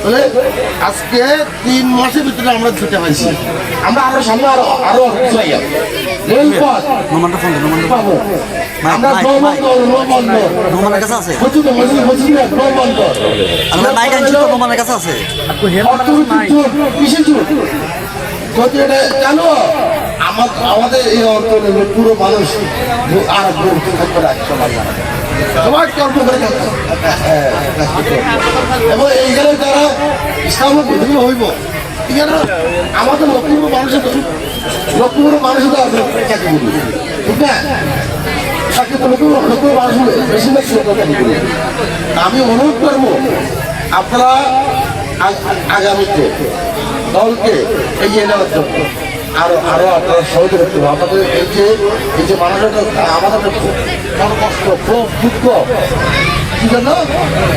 তাহলে আজকে 3 মাসের ভিতরে আমরা ছুটে পাইছি। আমরা আরো সামনে আরো রেলপথ পাবো। আমরা নোমানের কাছে আছে জানো আমাদের এই অঞ্চলের পুরো মানুষ আর সবাই কর্ম করে এবং এইখানে যারা ইসলাম হইব এখানে আমাদের লক্ষ্মীপুর মানুষের চাকরি করি ঠিক না চাকরি লক্ষ্মীপুর মানুষ বেশিরভাগ চাকরি করি। আমি অনুরোধ করবো আপনারা আগামীতে দলকে এগিয়ে নেওয়ার জন্য আরো আপনারা সহযোগিতা করতে হবে। আমাদের এই যে মানুষের আমাদের বড় কষ্ট খুব দুঃখ কি জন্য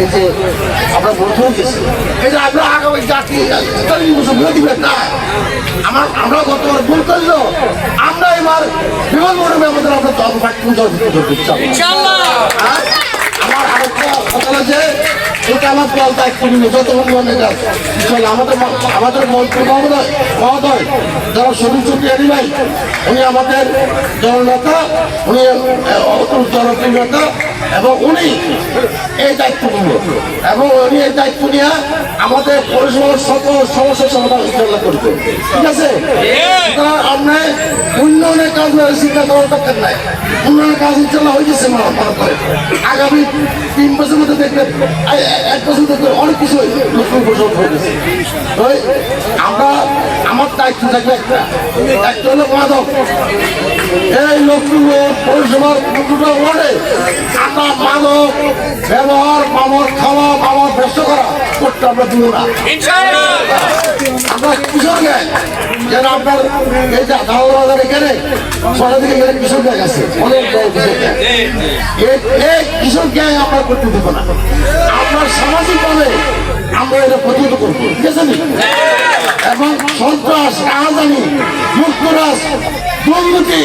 এই যে আমরা বলতে গেছি এই যে আমরা আগামী জাতি দিবেন না আমরা গতবার ভুল করলো আমরা এবার বিমানবন্দরে আমাদের আমরা দল আমার আরেকটা কথা আছে এটা আমার দল দায়িত্ব নিল যত উন্নয়নের কাজ আমাদের মন্ত্রী মহোদয় যারা শরীর চৌধুরী ভাই উনি আমাদের জননেতা উনি জনপ্রিয় নেতা এবং উনি এই দায়িত্ব নিল এবং উনি এই দায়িত্ব নিয়ে আমাদের পরিষেবার সকল সমস্যার সমাধান ইনশাল্লাহ করবে। ঠিক আছে আপনি উন্নয়নের কাজ চিন্তা করার দরকার নাই। উন্নয়নের কাজ ইনশাল্লাহ হয়ে গেছে মনে করে আগামী 3 বছর মধ্যে দেখবেন 1 বছর দেখবেন অনেক কিছু লক্ষ্য হয়ে গেছে। আমরা আমার দায়িত্ব থাকবে একটা দায়িত্ব হলো মাদক এই লক্ষ্মীপুর পৌরসভার ওয়ার্ডে আমরা মাদক ব্যবহার মামর খাওয়া মামর ব্যস্ত করা করতে আমরা দিব না। আমরা কিশোর গ্যাং যেন আপনার এই যে দাওয়ার এখানে সকাল থেকে এখানে কিশোর গ্যাং আছে অনেক কিশোর গ্যাং এই কিশোর গ্যাং আমরা করতে দেবো না। আপনার সামাজিকভাবে আমরা এটা প্রতিহত করবো ঠিক আছে এবং সন্ত্রাস রাজধানী মুক্তরাজ দুর্নীতি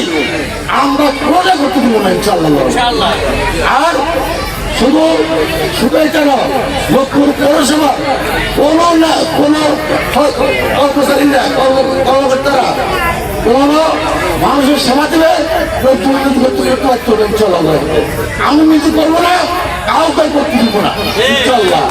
আমরা কোনটা করতে দেবো না ইনশাল্লাহ। আর শুধু এটা না লক্ষ্মীপুর পৌরসভা কোনো কর্মচারীরা কর্মকর্তারা কোন মানুষের সেবা দেবে আমি নিজে করবো না কাউকে করতে দিব না ইনশাল্লাহ।